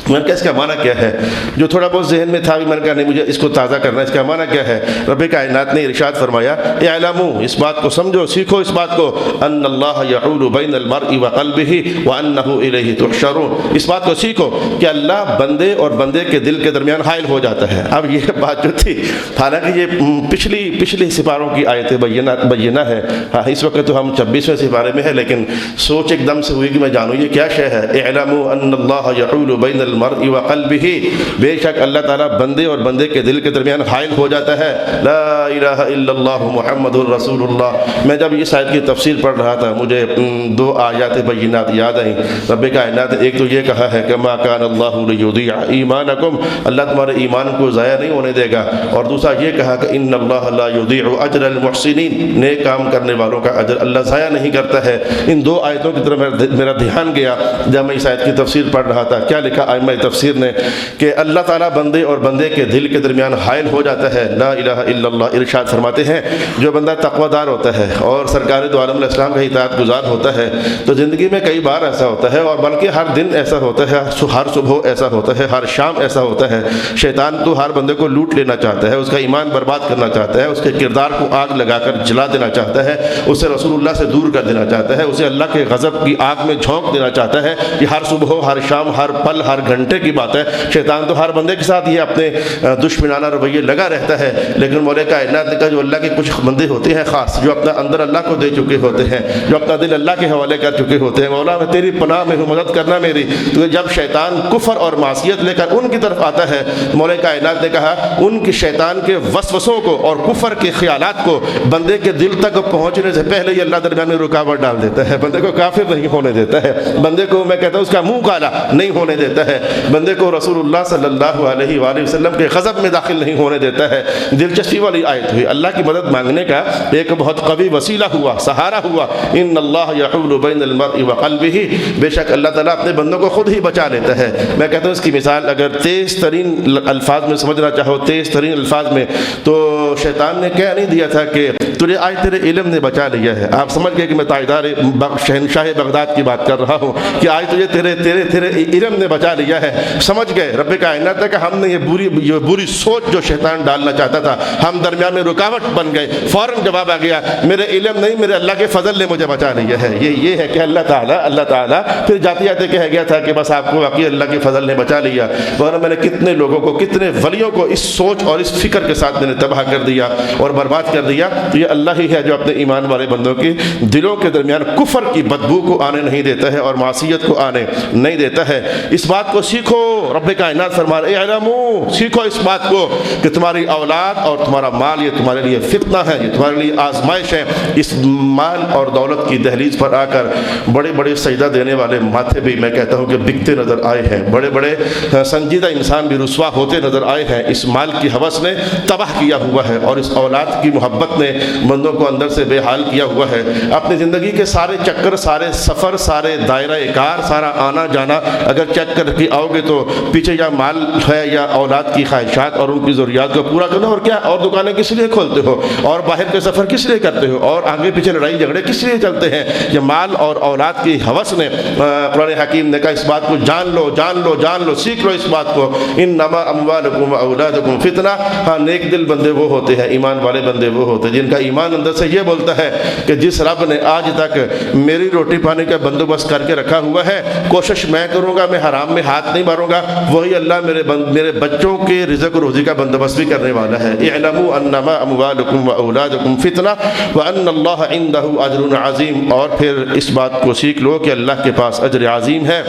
Speaker 1: میں نے کہا اس کا معنی کیا ہے, جو تھوڑا بہت ذہن میں تھا, میں نے کہا نہیں مجھے اس کو تازہ کرنا ہے, اس کا معنی کیا ہے. رب کائنات نے ارشاد فرمایا اعلموا, اس بات کو سمجھو, سیکھو اس بات کو, ان اللہ یحول بین المرء وقلبہ وانہ الیہ تحشرون, اس بات کو سیکھو کہ اللہ بندے اور بندے کے دل کے درمیان حائل ہو جاتا ہے. اب یہ بات جو تھی, حالانکہ یہ پچھلی سپاروں کی آیت بینہ ہے, اس وقت تو ہم 26ویں سپارے میں ہے, لیکن سوچ ایک دم سے ہوئی کہ میں جانوں یہ کیا شے ہے. اعلموا ان اللہ یحول بین المرء وقلبہ, بے شک اللہ تعالیٰ بندے اور بندے کے دل کے درمیان حائل ہو جاتا ہے. لا الہ الا اللہ محمد الرسول اللہ. میں جب اس آیت کی تفسیر پڑھ رہا تھا مجھے دو آیات بینات یاد آئیں. رب کائنات ایک تو یہ کہا ہے کہ ما کان اللہ لیضیع ایمانکم, اللہ تمہارے ایمان کو ضائع نہیں ہونے دے گا, اور دوسرا یہ کہا کہ ان اللہ لا یضیع اجر المحسنین, نیک کام کرنے والوں کا اجر اللہ ضائع نہیں کرتا ہے. ان دو آیتوں کی طرف میرا دھیان گیا جب میں اس آیت کی تفسیر پڑھ رہا تھا. کیا لکھا ائمہ تفسیر نے کہ اللہ تعالیٰ بندے اور بندے کے دل کے درمیان حائل ہو جاتا ہے. لا الہ الا اللہ. ارشاد فرماتے ہیں جو بندہ تقوی دار ہوتا ہے اور سرکار دو عالم علیہ السلام کا اطاعت گزار ہوتا ہے تو زندگی میں کئی بار ایسا ہوتا ہے, اور بلکہ ہر دن ایسا ہوتا ہے, ہر صبح ایسا ہوتا ہے, ہر شام ایسا ہوتا ہے, شیطان تو ہر بندے کو لوٹ لینا چاہتا ہے, اس کا ایمان برباد کرنا چاہتا ہے, اس کے کردار کو آگ لگا کر جلا دینا چاہتا ہے, اسے رسول اللہ سے دور کر دینا چاہتا ہے, اسے اللہ کے غضب کی آگ میں جھونک دینا چاہتا ہے. یہ ہر صبح, ہر شام, ہر پل, ہر گھنٹے کی بات ہے. شیطان تو ہر بندے کے ساتھ یہ اپنے دشمنانہ رویے لگا رہتا ہے, لیکن مولا کائنات نے کہا جو اللہ کے کچھ بندے ہوتے ہیں خاص, جو اپنا اندر اللہ کو دے چکے ہوتے ہیں, جو اپنا دل اللہ کے حوالے کر چکے ہوتے ہیں, مولا میں تیری پناہ میں ہوں, مدد کرنا میری. تو جب شیطان کفر اور معصیت لے کر ان کی طرف آتا ہے, مولا کائنات نے کہا ان کی شیطان کے وسوسوں کو اور کفر کے خیالات کو بندے کے دل تک پہنچنے سے پہلے یہ اللہ درمیان میں رکاوٹ ڈال دیتا ہے. بندے کو کافر نہیں ہونے دیتا ہے, بندے کو میں کہتا ہوں اس کا منہ کالا نہیں ہونے دیتا ہے, بندے کو رسول اللہ صلی اللہ علیہ وآلہ وسلم کے غضب میں داخل نہیں ہونے دیتا ہے. دلچسپی والی آیت ہوئی, اللہ کی مدد مانگنے کا ایک بہت قوی وسیلہ ہوا, سہارا ہوا. ان اللہ یحول بین المرء وقلبہ, بے شک اللہ تعالیٰ اپنے بندوں کو خود ہی بچا لیتا ہے. میں کہتا ہوں اس کی مثال اگر تیز ترین الفاظ میں سمجھنا چاہو, تیز ترین الفاظ میں, تو شیطان نے کہہ نہیں دیا تھا کہ تجھے آج تیرے علم نے بچا لیا ہے. آپ سمجھ گئے کہ میں تاجدار شہنشاہ بغداد کی بات کر رہا ہوں کہ آج تجھے تیرے علم نے بچا لیا ہے. سمجھ گئے رب کائنات کہ ہم نے یہ بری سوچ جو شیطان ڈالنا چاہتا تھا, ہم درمیان میں رکاوٹ بن گئے. فوراً جواب آ گیا میرے علم نہیں, میرے اللہ کے فضل نے مجھے بچا لیا ہے. یہ ہے کہ اللہ تعالیٰ پھر جاتے جاتے کہہ گیا تھا کہ بس آپ کو واقعی اللہ کے فضل نے بچا لیا. ورنہ میں نے کتنے لوگوں کو, کتنے ولیوں کو اس سوچ اور اس فکر کے ساتھ میں نے تباہ کر دیا اور برباد کر دیا. یہ اللہ ہی ہے جو اپنے ایمان والے بندوں کے دلوں کے درمیان کفر کی بدبو کو آنے نہیں دیتا ہے اور معصیت کو آنے نہیں دیتا ہے. اس بات کو سیکھو, رب کائنات فرما رہے اعلموا, سیکھو اس بات کو کہ تمہاری اولاد اور تمہارا مال یہ تمہارے لیے فتنہ ہے, یہ تمہارے لیے آزمائش ہے. اس مال اور دولت کی دہلیز پر آ کر بڑے بڑے سجدہ دینے والے ماتھے بھی میں کہتا ہوں کہ بکتے نظر آئے ہیں, بڑے بڑے سنجیدہ انسان بھی رسوا ہوتے نظر آئے ہیں. اس مال کی ہوس نے تباہ کیا ہوا ہے اور اس اولاد کی محبت نے بندوں کو اندر سے بے حال کیا ہوا ہے. اپنی زندگی کے سارے چکر, سارے سفر, سارے دائرہ کار, سارا آنا جانا اگر چیک کر کے آؤ گے تو پیچھے یا مال ہے یا اولاد کی خواہشات اور ان کی ضروریات کو پورا کرنا، اور کیا اور دکانیں کس لیے کھولتے ہو، اور باہر کے سفر کس لیے کرتے ہو، اور آگے پیچھے لڑائی جھگڑے کس لیے چلتے ہیں؟ یہ مال اور اولاد کی ہوس نے قرآن حکیم نے کہا اس بات کو جان لو، جان لو، جان لو، سیکھ لو اس بات کو، انما اموالکم واولادکم فتنہ۔ ہاں نیک دل بندے وہ ہوتے ہیں، ایمان والے بندے وہ ہوتے ہیں جن کا ایمان اندر سے یہ بولتا ہے کہ جس رب نے آج تک میری روٹی پانی کا بندوبست کر کے رکھا ہوا ہے، کوشش میں کروں گا، میں حرام میں ہاتھ نہیں ماروں گا، وہی اللہ میرے بچوں کے رزق و روزی کا بندوبست بھی کرنے والا ہے۔ اعلموا انما اموالکم واولادکم فتنہ وان اللہ عندہ اجر عظیم، اور پھر اس بات کو سیکھ لو کہ اللہ کے پاس اجر عظیم ہے۔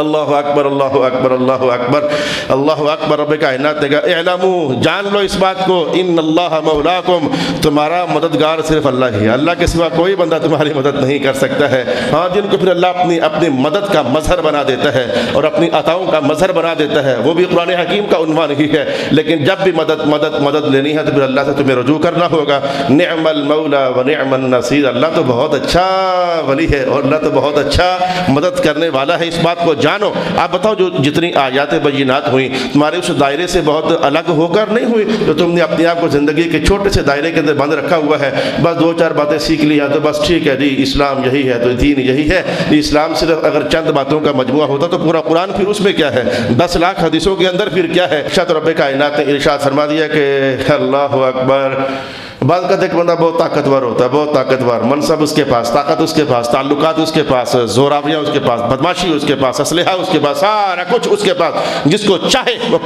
Speaker 1: اللہ اکبر، اللہ اکبر، اللہ اکبر، اللہ اکبر۔ رب کائنات نے کہا اعلموا، جان لو اس بات کو، ان اللہ مولاکم، تمہارا مددگار صرف اللہ ہی ہے، اللہ کے سوا کوئی بندہ تمہاری مدد نہیں کر سکتا ہے۔ ہاں جن کو پھر اللہ اپنی مدد کا مظہر بنا دیتا ہے اور اپنی عطاؤں کا مظہر بنا دیتا ہے، وہ بھی قرآن حکیم کا عنوان ہی ہے، لیکن جب بھی مدد لینی ہے تو پھر اللہ سے تمہیں رجوع کرنا ہوگا۔ نعم المولا و نعم النصیر، اللہ تو بہت اچھا ولی ہے اور اللہ تو بہت اچھا مدد کرنے والا ہے، اس بات کو جانو۔ آپ بتاؤ جو جتنی آیات بینات ہوئیں تمہارے اس دائرے سے بہت الگ ہو کر نہیں ہوئی، جو تم نے اپنے آپ کو زندگی کے چھوٹے سے دائرے کے اندر بند رکھا ہوا ہے، بس دو چار باتیں سیکھ لی ہیں تو بس ٹھیک ہے جی اسلام یہی ہے تو دین یہی ہے۔ اسلام صرف اگر چند باتوں کا مجموعہ ہوتا تو پورا قرآن پھر اس میں کیا ہے، 10 لاکھ حدیثوں کے اندر پھر کیا ہے؟ شاید رب کائنات نے ارشاد فرما دیا کہ اللہ اکبر۔ بعض کا ایک بندہ بہت طاقتور ہوتا ہے، بہت طاقتور، منصب اس کے پاس، طاقت اس کے پاس، تعلقات اس کے پاس، زوراویاں اس کے پاس، بدماشی اس کے پاس، اسلحہ اس کے پاس، سارا کچھ اس کے پاس، جس کو چاہے وہ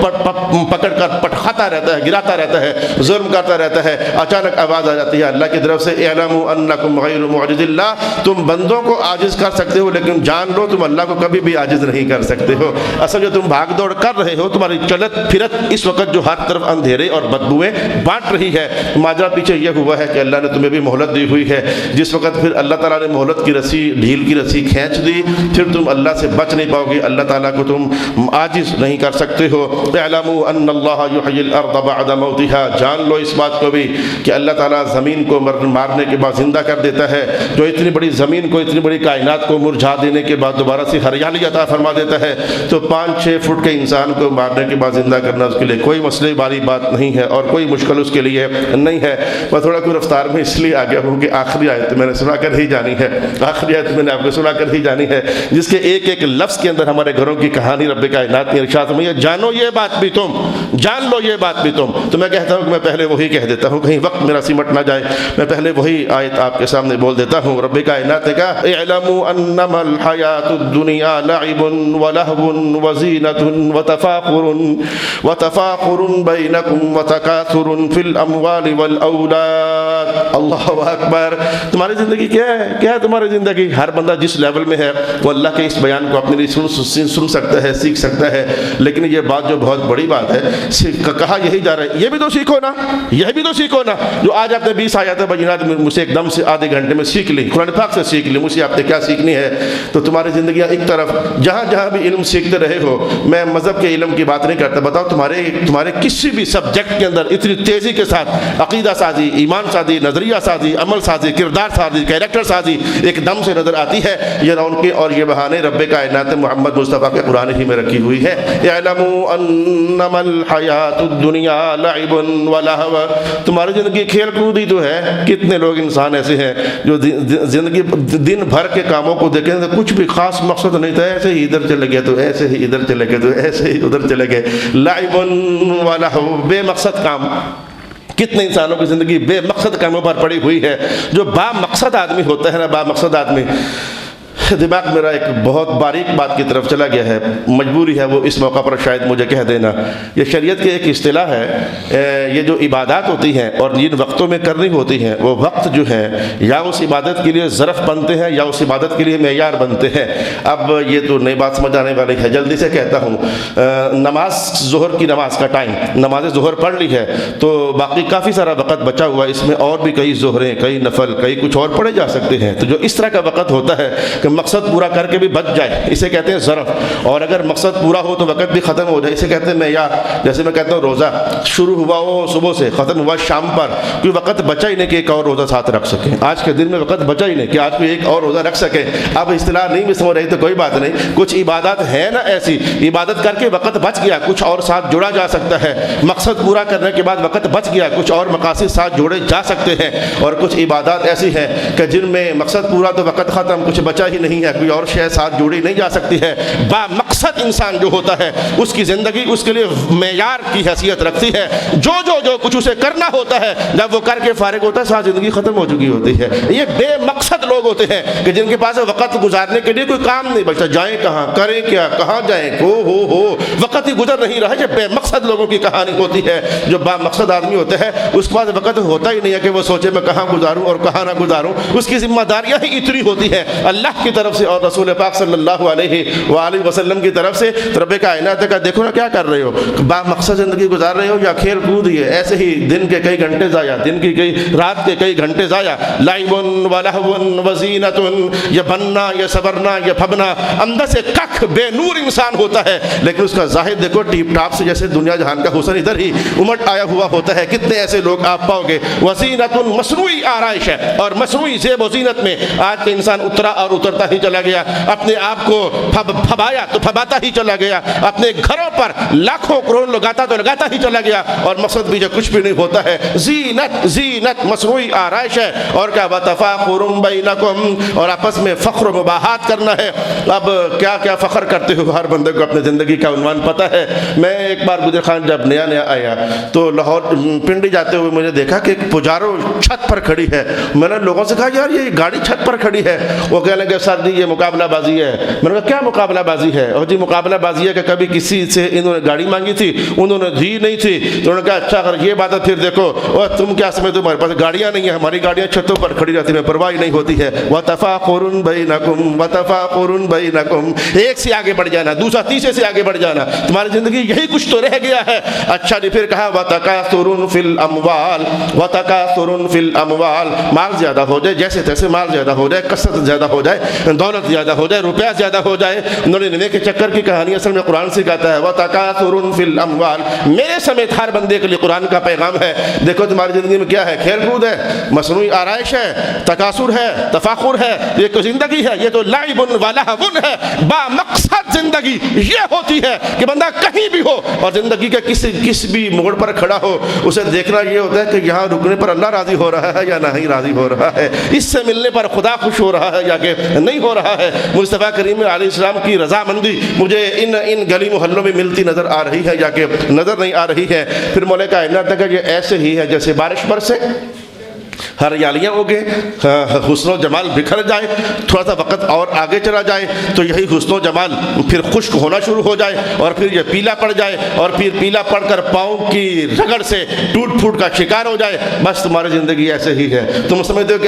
Speaker 1: پکڑ کر پٹخاتا رہتا ہے، گراتا رہتا ہے، ظلم کرتا رہتا ہے۔ اچانک آواز آ جاتی ہے اللہ کی طرف سے اعلموا انکم غیر معجز اللہ، تم بندوں کو عاجز کر سکتے ہو لیکن جان لو تم اللہ کو کبھی بھی عاجز نہیں کر سکتے ہو۔ اصل جو تم بھاگ دوڑ کر رہے ہو، تمہاری چلت پھرت اس وقت جو ہر طرف اندھیرے اور بدبوئیں بانٹ رہی ہے، ماجرا پیچھے یہ ہوا ہے کہ اللہ نے تمہیں بھی مہلت دی ہوئی ہے۔ جس وقت پھر اللہ تعالیٰ نے مہلت کی رسی، ڈھیل کی رسی کھینچ دی، پھر تم اللہ سے بچ نہیں پاؤ گے، اللہ تعالیٰ کو تم عاجز نہیں کر سکتے ہو۔ اعلموا ان اللہ یحیی الارض بعد موتها، جان لو اس بات کو بھی کہ اللہ تعالیٰ زمین کو مارنے کے بعد زندہ کر دیتا ہے، جو اتنی بڑی زمین کو، اتنی بڑی کائنات کو مرجھا دینے کے بعد دوبارہ سے ہریالی عطا فرما دیتا ہے، تو 5-6 فٹ کے انسان کو مارنے کے بعد زندہ کرنا اس کے لیے کوئی مسئلے والی بات نہیں ہے اور کوئی مشکل اس کے لیے نہیں ہے۔ میں تھوڑا کوئی رفتار میں اس لیے آ گیا ہوں کہ آخری آیت میں نے سنا کر ہی جانی ہے، آخری آیت میں نے آپ کو سنا کر ہی جانی ہے، جس کے ایک ایک لفظ کے اندر ہمارے گھروں کی کہانی رب کائنات نے ارشاد فرمایا جانو یہ بات بھی تم، جان لو یہ بات بھی تم۔ تو میں کہتا ہوں کہ میں پہلے وہی کہہ دیتا ہوں، کہیں وقت میرا سمٹ نہ جائے، میں پہلے وہی آیت آپ کے سامنے بول دیتا ہوں۔ رب کائنات نے کہا اعلموا انما الحیات الدنیا لعب ولہو وزینۃ وتفاخر بینکم وتکاثر فی الاموال والاولاد۔ اللہ اکبر۔ تمہاری زندگی کیا ہے؟ کیا ہے تمہاری زندگی؟ ہر بندہ جس لیول میں ہے وہ اللہ کے اس بیان کو اپنے لیے سن سکتا ہے، سیکھ سکتا ہے، لیکن یہ بات جو بہت بڑی بات ہے کہا یہی جا رہا ہے یہ بھی تو سیکھو نا، یہ بھی تو سیکھو نا۔ جو آج آپ نے 20 آیات بینات مجھ سے ایک دم سے آدھے گھنٹے میں سیکھ لی، قرآن پاک سے سیکھ لی، مجھ سے آپ نے کیا سیکھنی ہے؟ تو تمہاری زندگیاں ایک طرف جہاں جہاں بھی علم سیکھتے رہے ہو، میں مذہب کے علم کی بات نہیں کرتا، بتاؤ تمہارے کسی بھی سبجیکٹ کے اندر اتنی تیزی کے ساتھ عقیدہ سازی، ایمان سازی، نظریہ سازی، عمل سازی، کردار سازی، کیریکٹر سازی ایک دم سے نظر آتی ہے، یہ رون کے اور یہ بہانے رب کائنات محمد مصطفیٰ کے قرآن ہی میں رکھی ہوئی ہے۔ اعلموا انما الحیات الدنیا لعب ولہو، تمہاری زندگی کھیل کود ہی تو ہے۔ کتنے لوگ انسان ایسے ہیں جو زندگی دن بھر کے کاموں کو دیکھیں تو کچھ بھی خاص مقصد نہیں تھا، ایسے ہی ادھر چلے گئے تو ایسے ہی ادھر چلے گئے تو ایسے ہی ادھر چلے گئے، لعب ولہو، بے مقصد کام۔ کتنے انسانوں کی زندگی بے مقصد کاموں پر پڑی ہوئی ہے۔ جو با مقصد آدمی ہوتا ہے نا، با مقصد آدمی، دماغ میرا ایک بہت باریک بات کی طرف چلا گیا ہے، مجبوری ہے وہ اس موقع پر شاید مجھے کہہ دینا۔ یہ شریعت کی ایک اصطلاح ہے، یہ جو عبادات ہوتی ہیں اور جن وقتوں میں کرنی ہوتی ہیں، وہ وقت جو ہیں یا اس عبادت کے لیے ظرف بنتے ہیں یا اس عبادت کے لیے معیار بنتے ہیں۔ اب یہ تو نئی بات سمجھ آنے والی ہے، جلدی سے کہتا ہوں۔ نماز، ظہر کی نماز کا ٹائم، نماز ظہر پڑھ لی ہے تو باقی کافی سارا وقت بچا ہوا ہے، اس میں اور بھی کئی ظہریں، کئی نفل، کئی کچھ اور پڑھے جا سکتے ہیں۔ تو جو اس طرح کا وقت ہوتا ہے کہ مقصد پورا کر کے بھی بچ جائے، اسے کہتے ہیں ظرف، اور اگر مقصد پورا ہو تو وقت بھی ختم ہو جائے، اسے کہتے ہیں معیار۔ جیسے میں کہتا ہوں روزہ شروع ہوا ہو صبح سے، ختم ہوا شام پر، کوئی وقت بچا ہی نہیں کہ ایک اور روزہ ساتھ رکھ سکیں، آج کے دن میں وقت بچا ہی نہیں کہ آج کوئی ایک اور روزہ رکھ سکے۔ اب اصطلاح نہیں بھی سمجھ رہی تو کوئی بات نہیں، کچھ عبادات ہے نا ایسی، عبادت کر کے وقت بچ گیا، کچھ اور ساتھ جوڑا جا سکتا ہے، مقصد پورا کرنے کے بعد وقت بچ گیا، کچھ اور مقاصد ساتھ جوڑے جا سکتے ہیں، اور کچھ عبادات ایسی ہیں کہ جن میں مقصد پورا تو وقت ختم، کچھ بچا ہی نہیں ہے، کوئی اور شے ساتھ جوڑی نہیں جا سکتی ہے۔ با مقصد انسان جو ہوتا ہے اس کی زندگی اس کے لیے معیار کی حیثیت رکھتی ہے، جو کچھ اسے کرنا ہوتا ہے جب وہ کر کے فارغ ہوتا ہے ساتھ زندگی ختم ہو چکی ہوتی ہے۔ یہ بے مقصد لوگ ہوتے ہیں کہ جن کے پاس وقت گزارنے کے لیے کوئی کام نہیں بچتا، جائیں کہاں، کریں کیا، کہاں جائیں، ہو وقت ہی گزر نہیں رہا۔ یہ بے مقصد لوگوں کی کہانی ہوتی ہے۔ جو با مقصد آدمی ہوتے ہیں اس کے پاس وقت ہوتا ہی نہیں ہے کہ وہ سوچے میں کہاں گزاروں اور کہاں نہ گزاروں، اس کی ذمہ داریاں ہی اتنی ہوتی ہیں اللہ کی طرف سے اور رسول پاک صلی اللہ علیہ وآلہ وسلم کی طرف سے۔ رب کائنات کا دیکھو نا کیا کر رہے ہو، با مقصد زندگی گزار رہے ہو یا کھیل کود ہی ہے، ایسے ہی دن کے کئی گھنٹے ضائع، دن کی کئی رات کے کئی گھنٹے ضائع، لعب و لہو و زینت، یہ بننا یہ صبرنا یہ پھبنا، اندر سے ککھ بے نور انسان ہوتا ہے، لیکن اس کا ظاہر دیکھو ٹیپ ٹاپ سے جیسے دنیا جہان کا حسن ادھر ہی امٹ آیا ہوا ہوتا ہے۔ کتنے ایسے لوگ آپ پاؤ گے، وزینت مصنوعی آرائش ہے، اور مصنوعی زیب و زینت میں آج کا انسان اترا اور اترتا ہی چلا گیا، اپنے آپ کو پھبایا تو پھباتا ہی چلا گیا، اپنے گھروں پر لاکھوں کروڑ لگاتا تو لگاتا ہی چلا گیا، اور مقصد بھی جو کچھ بھی نہیں ہوتا ہے۔ زینت مصنوعی آرائش ہے، اور کیا وتفاخر بینکم، اور آپس میں فخر و مباحات کرنا ہے۔ اب کیا کیا فخر کرتے ہو، ہر بندے کو اپنے زندگی کا عنوان پتہ ہے۔ میں ایک بار گجر خان جب نیا آیا تو لاہور پنڈی جاتے ہوئے مجھے دیکھا کہ ایک پجارو چھت پر کھڑی ہے۔ میں نے لوگوں سے کہا یار یہ گاڑی چھت پر کھڑی ہے، وہ کہنے لگے سر جی یہ مقابلہ بازی ہے۔ میں نے کہا کیا مقابلہ بازی ہے؟ اور جی مقابلہ بازی ہے کہ کبھی کسی سے انہوں نے گاڑی مانگی تھی، انہوں نے دی نہیں تھی، تو انہوں نے کہا اچھا اگر یہ بات ہے پھر دیکھو اور تم کیا سمجھتے ہو، ہمارے پاس گاڑیاں نہیں ہیں، ہماری گاڑیاں چھتوں پر کھڑی رہتی ہیں، پرواہ نہیں ہوتی ہے۔ وتفاخر بینکم وتفاخر بینکم، ایک سے آگے بڑھ جانا، دوسرا تیسرے سے آگے بڑھ جانا، تمہاری زندگی یہی کچھ تو رہ گیا ہے۔ اچھا جی پھر کہا وتکاثر فی الاموال، وتکاثر فی الاموال، مال زیادہ ہو جائے، جیسے تیسے مال زیادہ ہو جائے، کثرت زیادہ ہو جائے، دولت زیادہ ہو جائے، روپیہ زیادہ ہو جائے۔ انہوں نے نوے کے چکر کی کہانی اصل میں قرآن سے کہتا ہے وتکاثر فی الاموال، میرے سمیت ہر بندے کے لیے قرآن کا پیغام ہے۔ دیکھو تمہاری زندگی میں کیا ہے، کھیل کود ہے، مصنوعی آرائش ہے، تکاثر ہے، تفاخر ہے، یہ تو زندگی ہے، یہ تو لعب و لہو ہے۔ با مقصد زندگی یہ ہوتی ہے کہ بندہ کہیں بھی ہو اور زندگی کے کس بھی موڑ پر کھڑا ہو، اسے دیکھنا یہ ہوتا ہے کہ یہاں رکنے پر اللہ راضی ہو رہا ہے یا نہیں راضی ہو رہا ہے، اس سے ملنے پر خدا خوش ہو رہا ہے یا کہ نہیں ہو رہا ہے۔ مصطفیٰ کریم علیہ السلام کی رضامندی مجھے ان گلی محلوں میں ملتی نظر آ رہی ہے یا کہ نظر نہیں آ رہی ہے۔ پھر مولا کائنات کا یہ ایسے ہی ہے جیسے بارش برسے، ہریالیاں اگے، حسن و جمال بکھر جائے، تھوڑا سا وقت اور آگے چلا جائے تو یہی حسن و جمال پھر خشک ہونا شروع ہو جائے اور پھر یہ پیلا پڑ جائے اور پھر پیلا پڑ کر پاؤں کی رگڑ سے ٹوٹ پھوٹ کا شکار ہو جائے۔ بس تمہاری زندگی ایسے ہی ہے، تم سمجھتے ہو کہ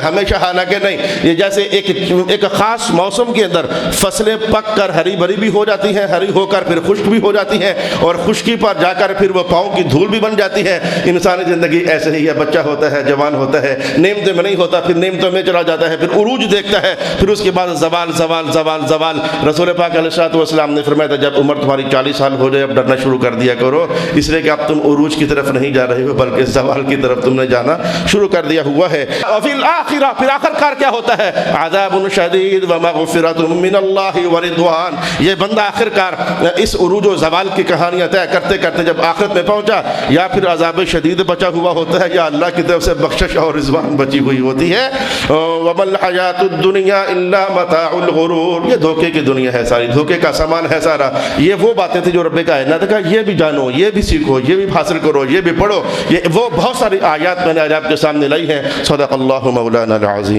Speaker 1: ہمیشہ حالانکہ نہیں، یہ جیسے ایک خاص موسم کے اندر فصلیں پک کر ہری بھری بھی ہو جاتی ہیں، ہری ہو کر پھر خشک بھی ہو جاتی ہیں اور خشکی پر جا کر پھر وہ پاؤں کی دھول بھی بن جاتی ہے۔ انسانی زندگی ایسے ہی ہے، بچہ ہوتا ہے، جوان ہوتا ہے، نعمتوں میں نہیں ہوتا، پھر نعمتوں میں چلا جاتا ہے، پھر عروج دیکھتا ہے، پھر اس کے بعد زوال زوال زوال زوال۔ رسول پاک علیہ الصلوۃ والسلام نے فرمایا تھا جب عمر تمہاری 40 سال ہو جائے اب ڈرنا شروع کر دیا کرو، اس لیے کہ اب تم عروج کی طرف نہیں جا رہے ہو بلکہ زوال کی طرف تم نے جانا شروع کر دیا ہوا ہے۔ وفی الآخرہ، پھر آخر کار کیا ہوتا ہے؟ عذاب شدید ومغفرۃ من اللہ ورضوان۔ یہ بندہ آخر کار اس عروج و زوال کی کہانیاں طے کرتے کرتے جب آخرت میں پہنچا یا پھر عذاب شدید بچا ہوا ہوتا ہے یا اللہ کی طرف سے بخشش اور رضوان بچی ہوئی ہوتی ہے۔ وَمَا الْحَيَاةُ الدُّنْيَا إِلَّا مَتَاعُ الْغُرُورِ، یہ دھوکے کی دنیا ہے ساری، دھوکے کا سامان ہے سارا۔ یہ وہ باتیں تھیں جو رب کائنات کا یہ بھی جانو، یہ بھی سیکھو، یہ بھی حاصل کرو، یہ بھی پڑھو، یہ وہ بہت ساری آیات میں نے آج آپ کے سامنے لائی ہیں۔ صدق اللہ مولانا العظیم۔